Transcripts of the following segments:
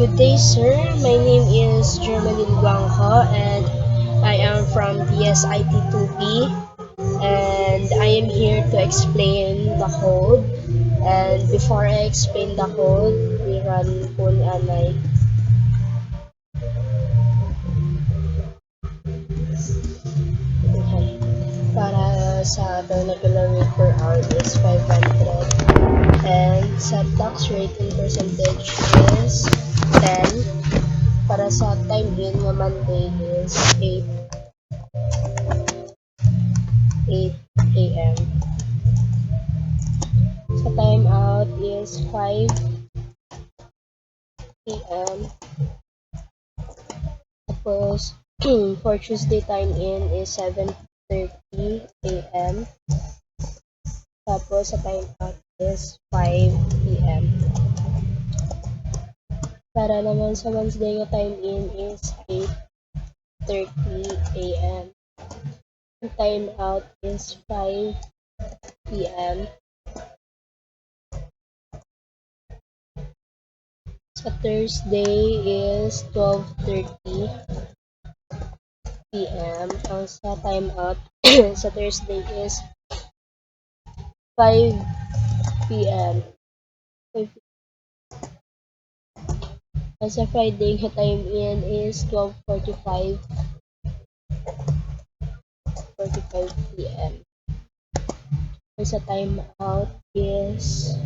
Good day, sir. My name is Germaline Guangho, and I am from DSIT2B, and I am here to explain the code. And before I explain the code, we run punanay. Okay. Para sa vernacular rate per hour is 500, and sa tax rate in percentage is 10. Para sa time in nga Monday is 8 a.m. Sa time out is 5 p.m. Tapos, for Tuesday time in is 7:30 a.m. Tapos, sa time out is 5 p.m. Para naman sa Wednesday nga time in is 8:30 a.m. Ang time out is 5 p.m. Sa Thursday is 12:30 p.m. Ang sa time out sa Thursday is 5 p.m. Ang sa Friday nga time in is 12:45 p.m. Ang sa time out is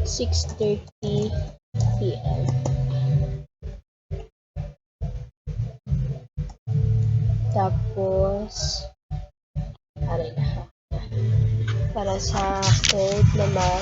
6:30 p.m. Tapos, para sa code naman,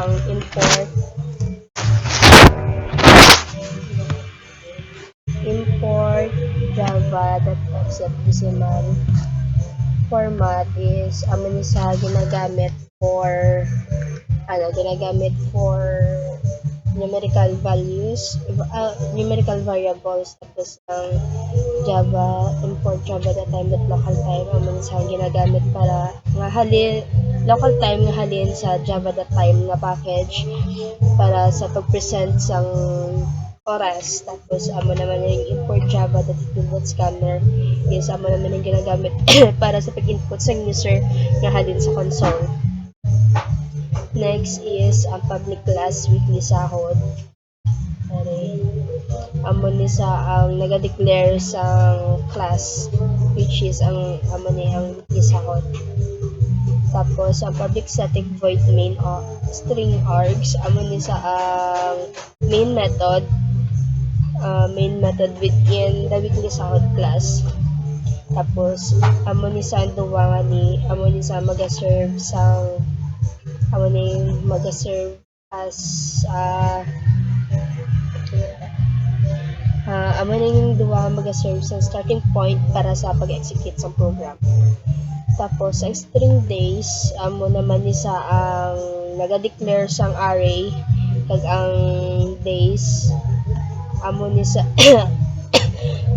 ang import java.xf.decimal format is ni sa ginagamit for numerical values, numerical variables. Tapos ang java import java.time.localtime ni sa ginagamit para nga halin local time nga halin sa java.time nga package para sa pag-present sang oras. Tapos amo naman yung import java.scanner is amo naman yung ginagamit para sa pag-input sa user nga halin sa console. Next is ang public class weekly sahod. Amo ni sa ang naga-declare sa class, which is ang amo ni ang weekly sahod. Tapos ang public static void main string args amo ni sa ang main method within the weekly sahod class. Tapos amo ni sa duwa ni amo ni sa maga-serve sang amo ni maga-serve as amo ni duwa maga-serve sa starting point para sa pag-execute sa program. Tapos sa string days amo naman ni sa ang naga-declare sang array kag ang days amo ni sa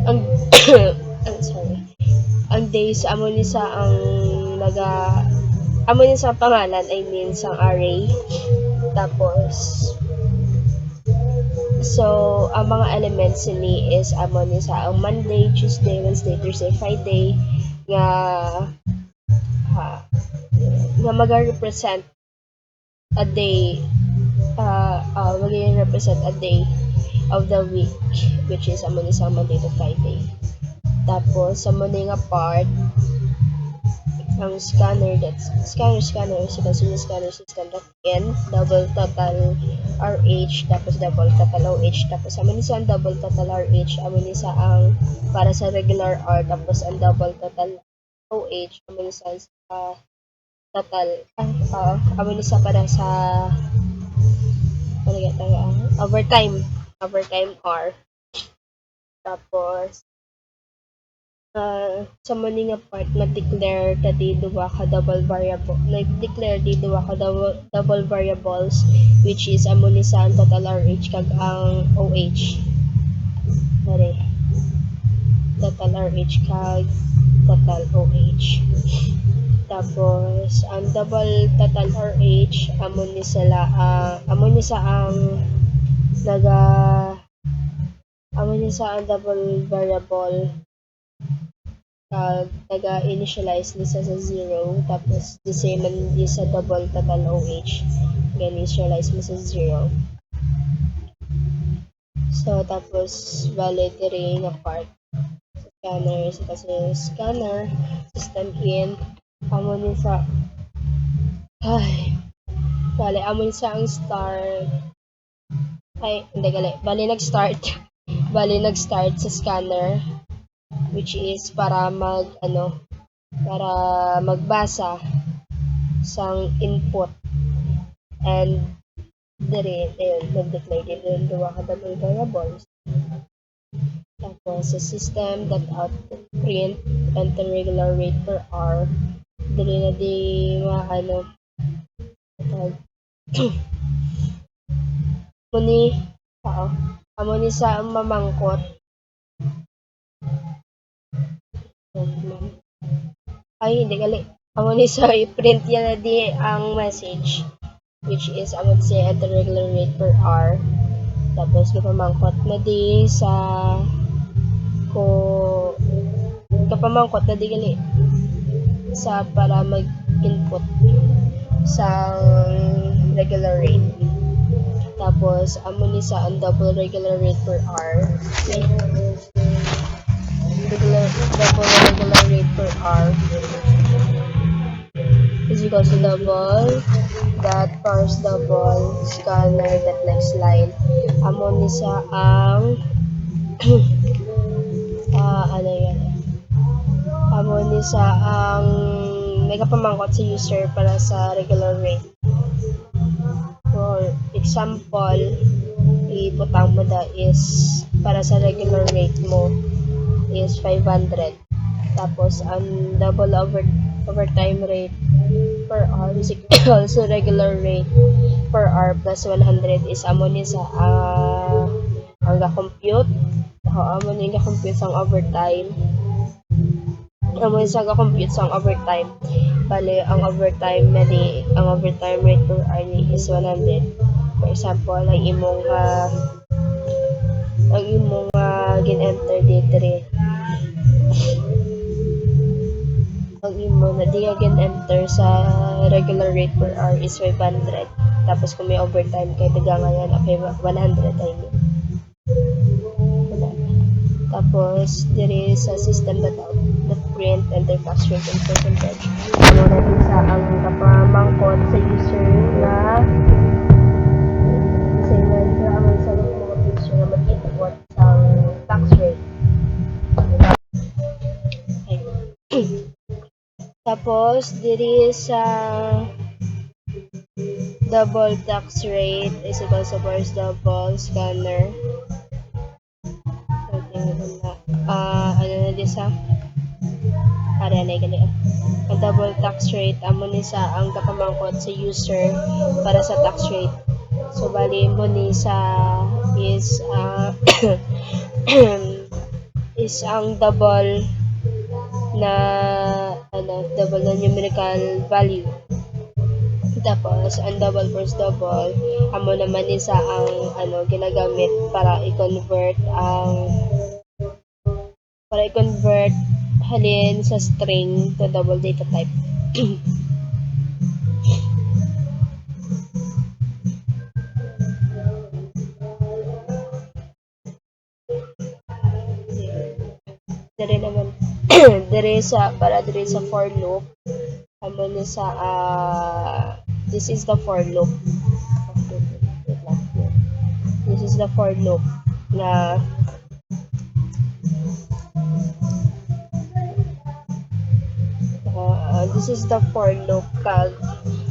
ang ang days amo ni sa ang amo ni sa pangalan, I mean sang array. Tapos so ang mga elements ni is amo ni sa ang Monday, Tuesday, Wednesday, Thursday, Friday nga maga-represent a day mag-represent a day of the week, which is amo ni sa Monday to Friday. Tapos amo ni nga part ang scanner scanner system n double total RH tapos double total OH tapos amo ni sa ang double total RH amo ni sa ang para sa regular R tapos ang double total OH amo ni sa total amo ni sa para sa overtime R. Tapos sa muni nga part nag-declare ta di duwa ka double variables which is amo ni sa ang total RH kag ang OH. Sorry. Total RH kag total OH. Tapos ang double total RH amo ni sa ang ang double variable taga-initialize ni sa 0 tapos the same man di sa double total OH initialize mo sa 0. So tapos valid diri nga part scanner system in amo ni sa amo ni sa ang start bali nag-start sa scanner which is para magbasa sang input and ayun nag-declare din duwa ka double variables. Tapos sa system.out print enter regular rate per hour dili na di amo ni sa mamangkot hindi gali amo ni sa i-print yan na di ang message which is amo si enter regular rate per hour tapos kapamangkot na di sa kapamangkot na di gali sa para mag-input sa regular rate tapos amo ni sa ang double regular rate per hour double regular rate per hour is equal to double that parse double scanner that next line amo ni sa ang amo ni sa ang may kapamangkot sa user para sa regular rate. For example, ibutang mo da is para sa regular rate mo is 500. Tapos ang double overtime rate per hour is also regular rate per hour plus 100 is amo ni sa ang ga-compute amo ni ga-compute sang overtime bali ang overtime rate per hour ni is 100. For example ang imong gin-enter dito ang imo na di gin-enter sa regular rate per hour is 500 tapos kung may overtime kay daga ngayon okay 100 ay tapos diri sa system.out.print enter tax rate and percentage ano na din sa ang kapamangkot sa user na ang sa mga user na mag-input sa tax rate tapos diri sa double tax rate is equal sa parse double scanner ano na di sa ang double tax rate amo ni sa ang kapamangkot sa user para sa tax rate so bali mo ni sa is is ang double na numerical value tapos ang double first double amo naman ni sa ang ginagamit para i-convert halin sa string to double data type dere naman dere sa for loop amo ni sa this is the for loop na this is the for loop kag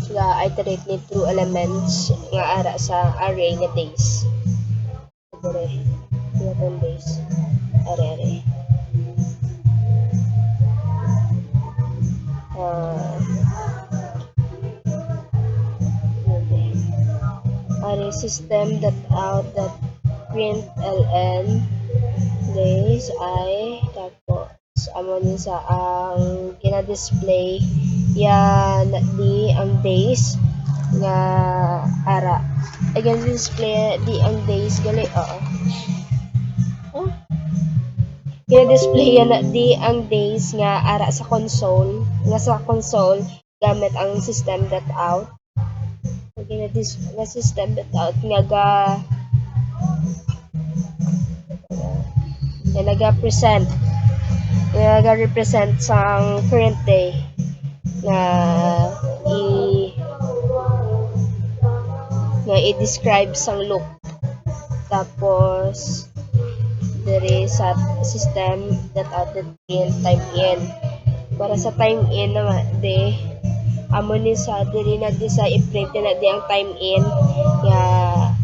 sila iterate ni true elements nga ara sa array nga days. Dire, 11 days. Are. Are system that out that print ln days ay tapos amo ni sa ang gina-display yan di ang days nga ara ay gina-display di ang days gali gina-display yan di ang days nga ara sa console gamit ang system that out nga system that out nga naga-present naga-represent sa current day nga i-describe sang loop tapos diri sa system that out that in time in para sa time in naman de amo ni sa diri na di sa i-print na di ang time in nga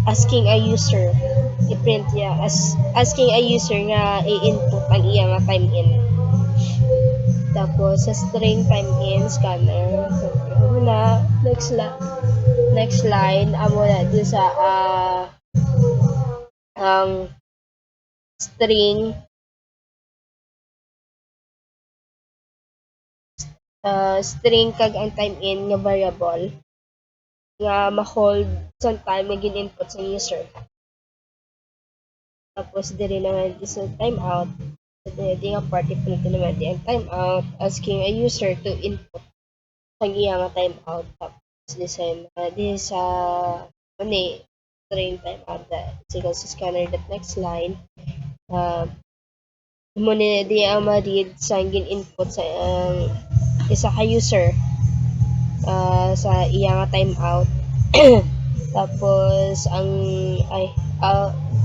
asking a user i-print niya asking a user nga i-input ang iya nga time in tapos sa string time in scanner amo na next line amo na di sa ang string string kag ang time in nga variable nga ma-hold sa time nga gin-input sa user. Tapos diri naman sa time out di nga part i-print naman di ang time out asking a user to input ang iya nga time out tapos di sa string time out sigal sa scanner that next line mo ni di ang ma-read sa gin-input sa isa ka user sa iya nga time out tapos ang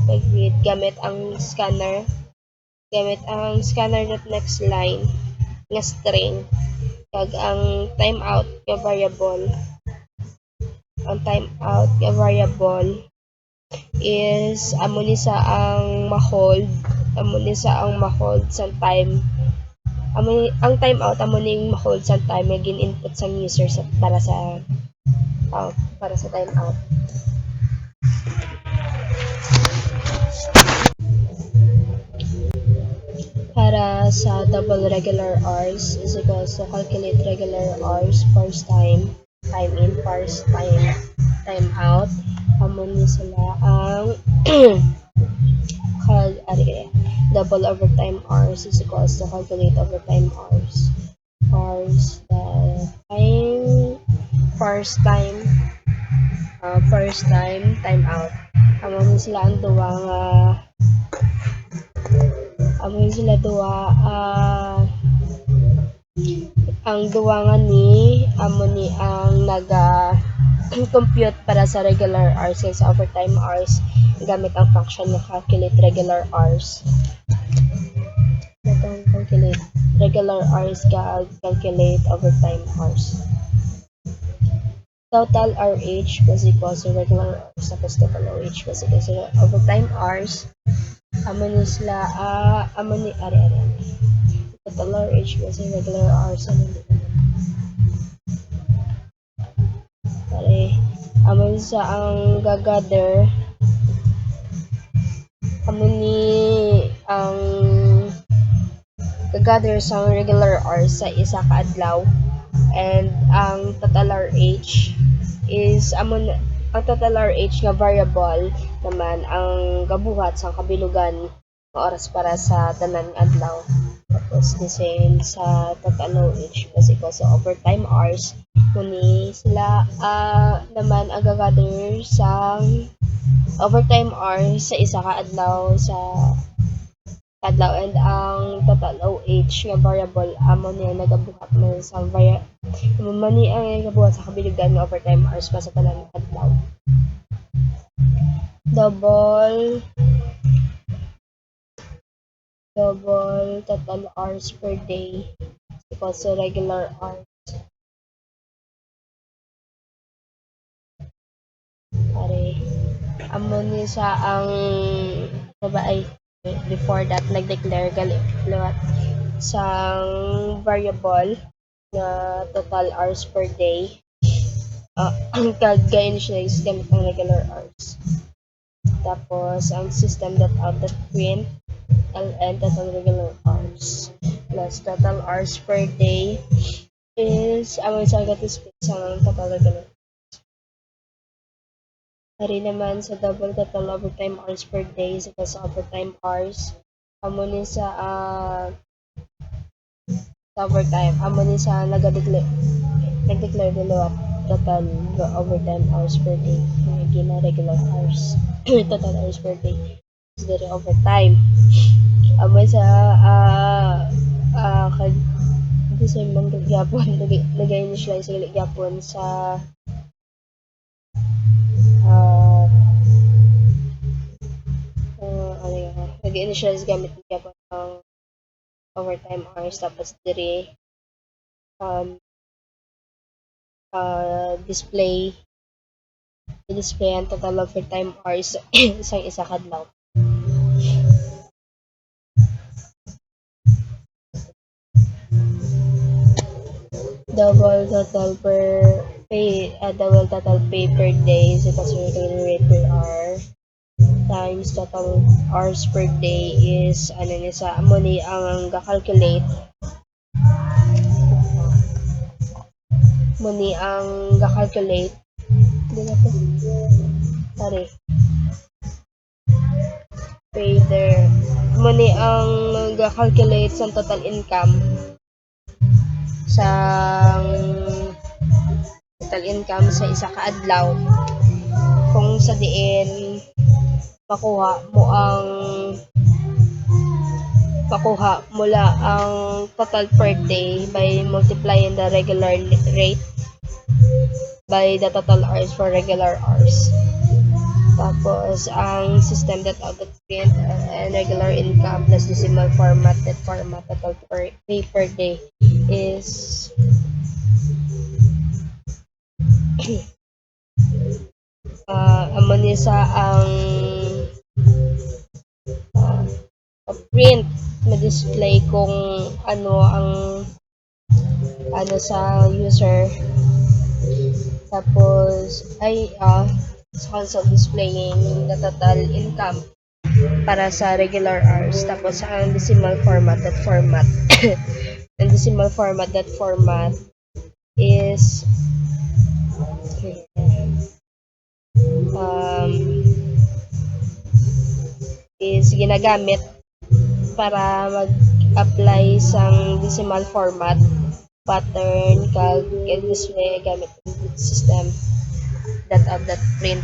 pag-read gamit ang scanner that next line nga string kag ang timeout nga variable is amo ni sa ang ma-hold sa time ang timeout amo ning ma-hold sa time nga gin-input sa user para sa timeout. Para sa double regular hours is equals to calculate regular hours first time in first time out amo ni sila ang double overtime hours is equals to calculate overtime hours first time time out amo ni sila ang duwa nga ang duwa nga ni amo ni ang naga compute para sa regular hours and sa overtime hours gamit ang function na calculate regular hours. Calculate regular hours calculate overtime hours. Total RH was equal to regular hours tapos total RH was equal to overtime hours. Amo ni sila total RH was regular hours amo ni sa ang gagather amo ni ang gagather sa regular hours sa isa ka adlaw and ang total RH is ang total RH nga variable naman ang gabuhat sa kabilugan nga oras para sa tanan adlaw tapos the same sa total RH kasi sa overtime hours kuni sila naman ang gagather sa overtime hours sa isa ka adlaw and ang total OH nga variable amo niya nagabuhat man sa mani ang nagabuhat sa kabiligan nga overtime hours pa sa tanan adlaw. Double total hours per day equals to regular hours amo ni sa ang diba ay before that nag-declare gali liwat sang variable na total hours per day. Kag ga-initialize gamit ang regular hours. Tapos ang system that out that print ln total regular hours plus total hours per day is ang isang space ang total regular. Hari naman sa double total overtime hours per day sa overtime hours amo ni sa overtime amo ni sa nag-declare dalawa total overtime hours per day gina regular hours total hours per day is very overtime amo sa kag hindi sa man gyapon nag-initialize sa gyapon sa nag-initialize gamit gyapon ang overtime hours tapos diri display ang total overtime hours isang isa kadlaw. Double total pay per day is equals to rate per hour times total hours per day is ano ni sa amo ni ang ga-calculate muni ang ga-calculate sorry pay there muni ang ga-calculate sa total income sa total income sa isa ka adlaw kung sa diin makuha mula ang total per day by multiplying the regular rate by the total hours for regular hours. Tapos ang system that output print and regular income plus decimal format total pay per day is amo ni sa ang print ma-display kung ano ang sa user tapos ay sa console displaying the total income para sa regular hours tapos ang decimal format ang decimal format is ginagamit para mag-apply sang decimal format pattern kag display gamit ang system that print.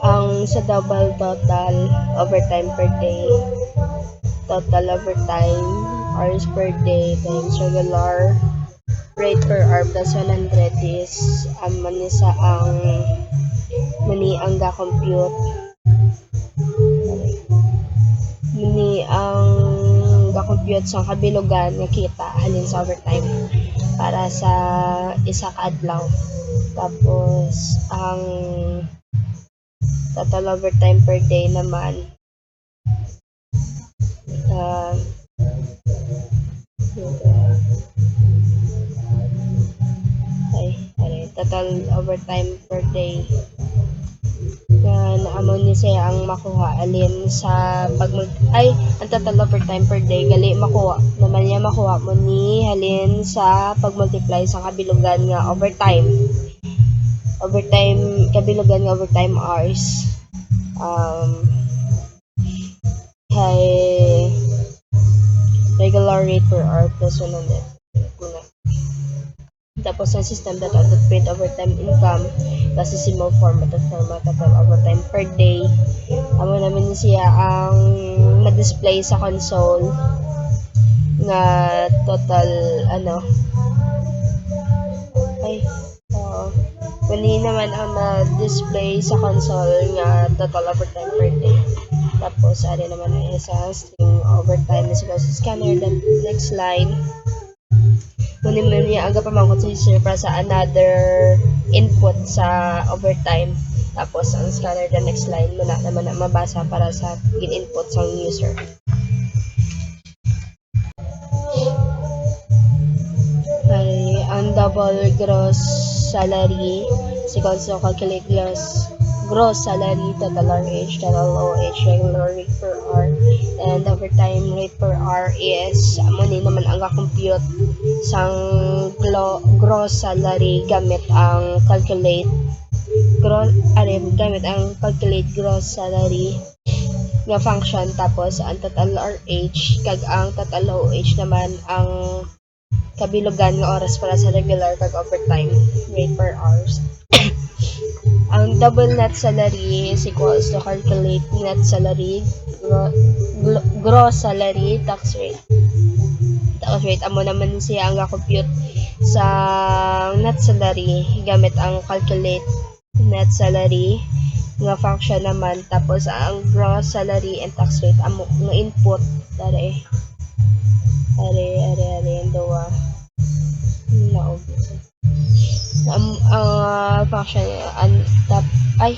Ang sa double total overtime per day total overtime hours per day times regular rate per hour plus 100 is mani sa ang mani ang ga-compute sa kabilugan nga kita halin sa overtime para sa isa ka adlaw tapos ang total overtime per day naman total overtime per day na naamon ni siya ang makuha alin sa ang total overtime per day gali makuha mo ni halin sa pagmultiply sa kabilugan nga overtime kabilugan nga overtime hours kay regular rate per hour plus 100 tapos ang system that output print overtime income plus decimal format total overtime per day amo namin siya ang na-display sa console nga total mali naman ang na-display sa console nga total overtime per day tapos ari naman ang isa string overtime is equals to scanner the next line ni niya aga pamangkot sa user para sa another input sa overtime. Tapos ang scanner the next line mo na naman na mabasa para sa gin-input sa user. Ay, ang double gross salary is equals to calculate gross salary, total RH, total OH, regular rate per hour, and overtime rate per hour is muna naman ang compute sang gross salary gamit ang calculate gross salary nga function, tapos ang total RH kag ang total OH naman ang kabilugan nga oras para sa regular kag overtime rate per hours. Ang double net salary is equals to calculate net salary, gross salary, tax rate. Tax rate, amo naman siya ang compute sa net salary gamit ang calculate net salary nga function naman, tapos ang gross salary and tax rate amo nga input are ang duwa naubos ang function ang tap ay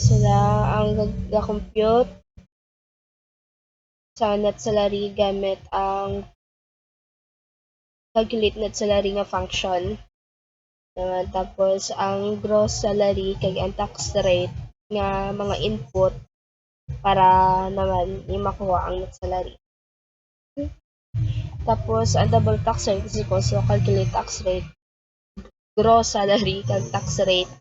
sila ang ga-compute sa net salary gamit ang calculate net salary nga function. Tapos ang gross salary kag ang tax rate nga mga input para naman makuha ang net salary. Tapos ang double tax rate is equals to calculate tax rate, gross salary kag tax rate.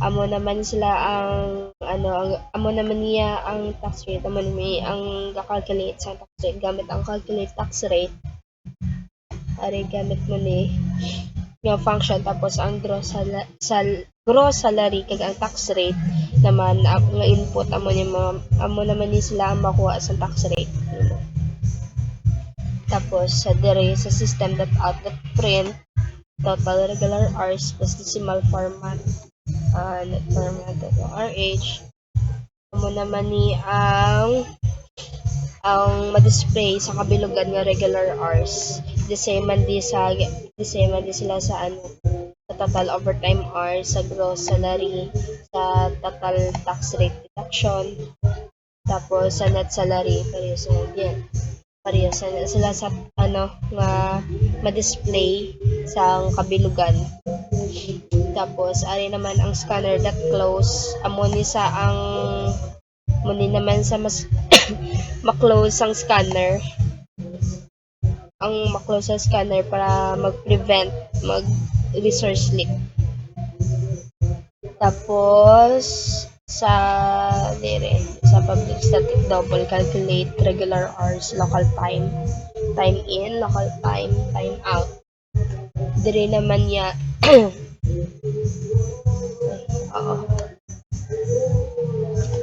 Amo naman sila ang amo naman niya ang tax rate, amo naman ang ga-calculate sa tax rate gamit ang calculate tax rate. Ari gamit mo ni nga function, tapos ang gross salary kag ang tax rate naman ang nga input amo naman ni sila ang makuha sa tax rate. Tapos sa dire sa system that print total regular hours plus decimal format net format RH amo naman ni ang ma-display sa kabilugan nga regular hours. The same man sila sa sa total overtime hours, sa gross salary, sa total tax rate deduction, tapos sa net salary pareho sila sa nga ma-display sa kabilugan. Tapos ari naman ang scanner that close amo ni sa ang muni naman sa mas ma-close ang scanner sa scanner para mag-prevent mag-resource leak. Tapos sa public static double calculate regular hours, local time in, local time out. Dire naman niya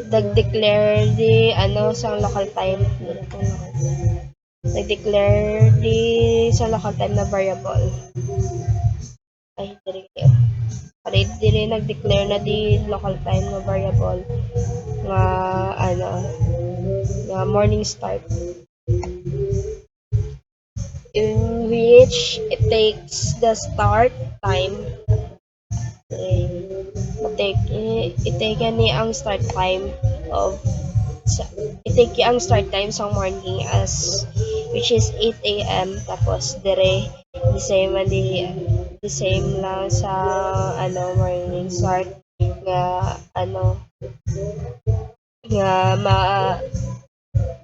nag-declare di sa local time sa local time na variable. Dire nag-declare na di local time na variable nga nga morning start, in which it takes the start time ang start time ang start time sa morning as which is 8 AM, tapos dire the same lang sa morning start nga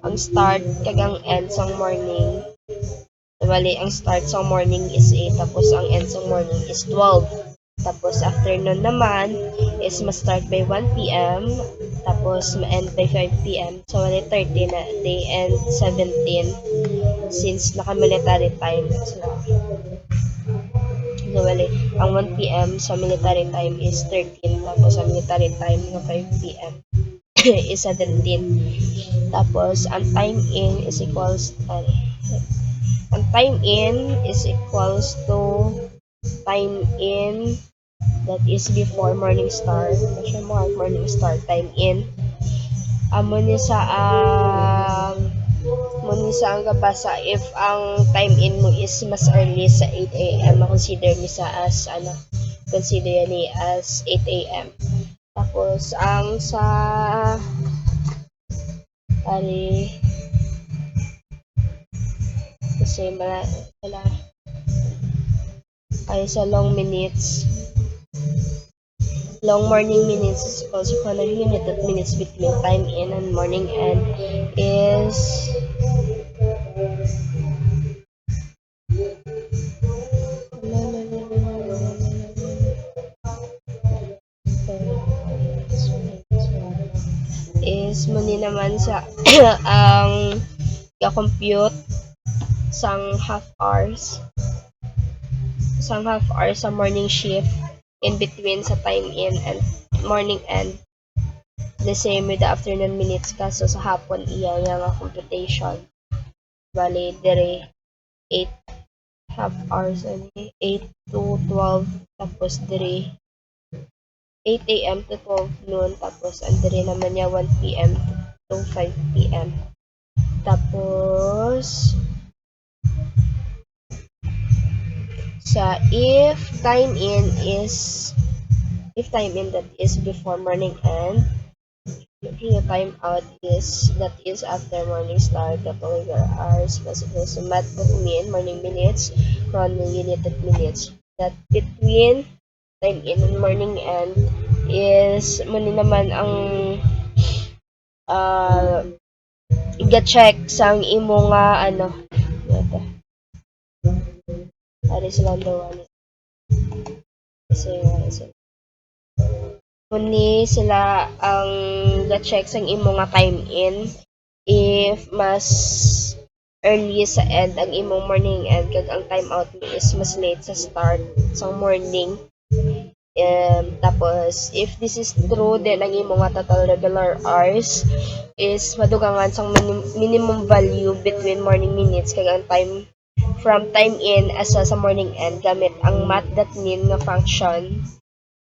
ang start kag ang end sa morning. Bali ang start sa morning is 8, tapos ang end sa morning is 12. Tapos afternoon naman is ma-start by 1 PM, tapos ma-end by 5 PM. So wali 30 na day end 17 since naka-military time sila. So wali ang 1 PM sa military time is 13, tapos ang military time ng 5 PM is 17. Tapos ang time in is equals to time in that is before morning start. Morning start time in amo ni sa mo sa ang gabasa if ang time in mo is mas early sa 8 a.m. consider ni sa as consider ni as 8 a.m. Tapos ang sa ari kasi wala ay sa long morning minutes is equals to 100 unit that minutes between time in and morning end is muni naman sa ang ga-compute sang half hours sa morning shift in between sa time in and morning end the same with the afternoon minutes kaso sa hapon iya nga computation bali dire 8 half hours ani 8 to 12 tapos dire 8 a.m. to 12 noon tapos andre naman niya 1 p.m. to 5 p.m. Tapos sa if time in that is before morning end, the time out is that is after morning start, the longer hours plus mat mean morning minutes, chrono united minutes. That between time in and morning end is muna naman ang i-check sang imo nga ari silang daw kasi muni sila ang ga-check sang imo nga time in if mas early sa end ang imong morning end kag ang time out mo is mas late sa start sa morning. Tapos if this is true then ang imong nga total regular hours is madugangan sang minimum value between morning minutes kag ang time from time in asa sa morning end gamit ang mat.min nga function.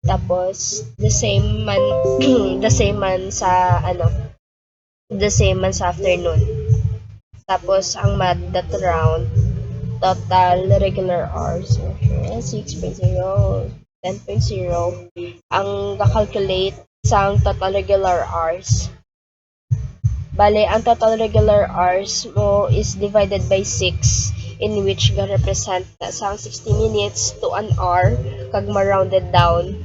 Tapos the same man sa afternoon. Tapos ang mat.round total regular hours 6.0 10.0 ang ga-calculate sa total regular hours. Bale, ang total regular hours mo is divided by 6 in which ga represent sa 60 minutes to an hour kag ma-rounded down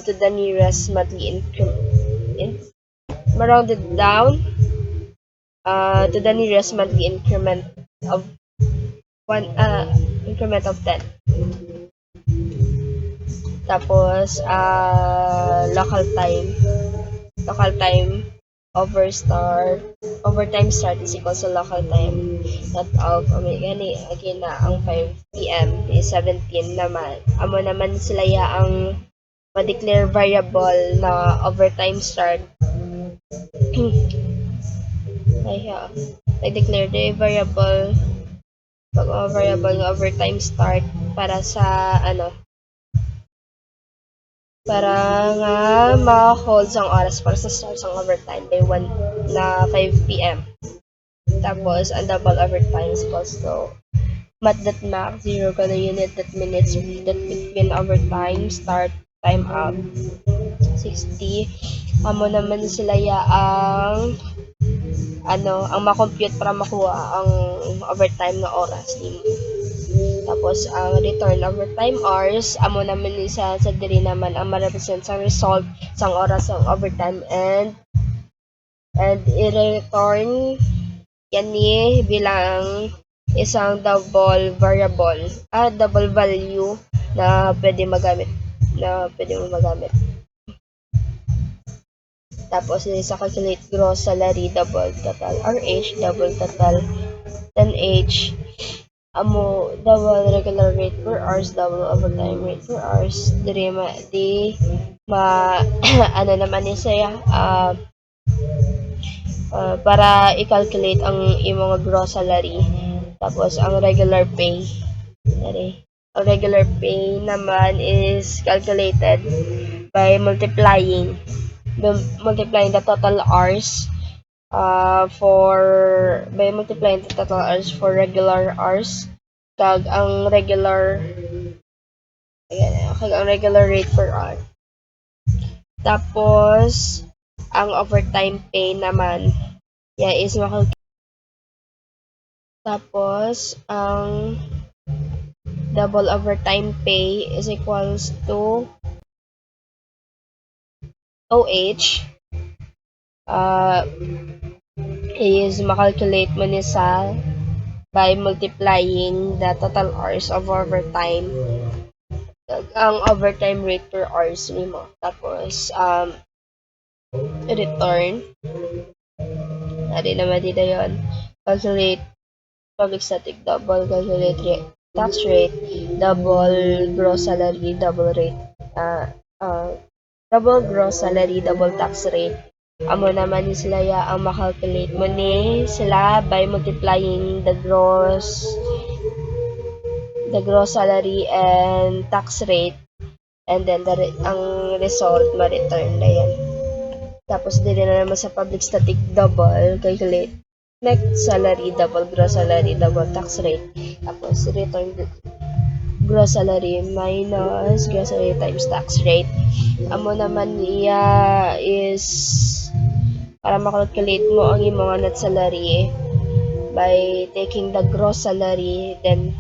to the nearest monthly increment to the nearest monthly increment of 10. Tapos local time overtime start is equal to local time not of gani again na ang 5 p.m. is 17 naman amo naman sila ang ma-declare variable na overtime start declare the variable ng overtime start para sa para nga ma-hold sang oras para sa start sang overtime day 1 na 5 p.m. Tapos ang double overtime is equals to mat.max 0 kada unit that minutes that between overtime start time out 60 amo naman sila ang ang ma-compute para makuha ang overtime na oras nimo. Tapos ang return overtime hours amo naman sa diri naman ang ma-represent sa result sang oras sang overtime and i-return yan ni bilang isang double value na pwede mo magamit. Tapos sa calculate gross salary double total RH double total 10H amo double regular rate per hours double overtime rate per hours dire naman ni saya para i-calculate ang imong gross salary. Tapos ang regular pay ang regular pay naman is calculated by multiplying the total hours for by multiplying the total hours for regular hours kag ang regular rate per hour. Tapos ang overtime pay naman is tapos ang double overtime pay is equals to OH. Is makalculate mo ni sa by multiplying the total hours of overtime ang overtime rate per hours nimo. Tapos return ari naman dito yon, calculate public static double, calculate tax rate, double gross salary, double rate, double gross salary, double tax rate. Amo naman ni sila ang makalculate mo ni sila by multiplying the gross salary and tax rate, and then ang result ma-return na yan. Tapos din na naman sa public static double, calculate net salary, double gross salary, double tax rate. Tapos return gross salary minus gross salary times tax rate. Amo naman niya is para makalculate mo ang imong net salary by taking the gross salary, then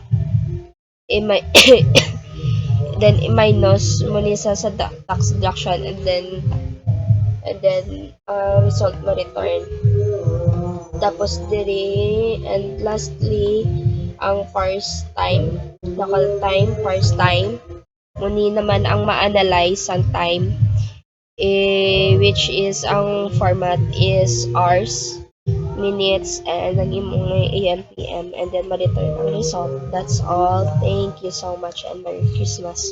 then minus mo ni sa tax deduction, and then result mo return. Tapos diri, and lastly ang first time, local time, first time muni naman ang ma-analyze ang time, which is ang format is hours, minutes, and ang imong AM, PM, and then ma-return ang result. That's all. Thank you so much and Merry Christmas.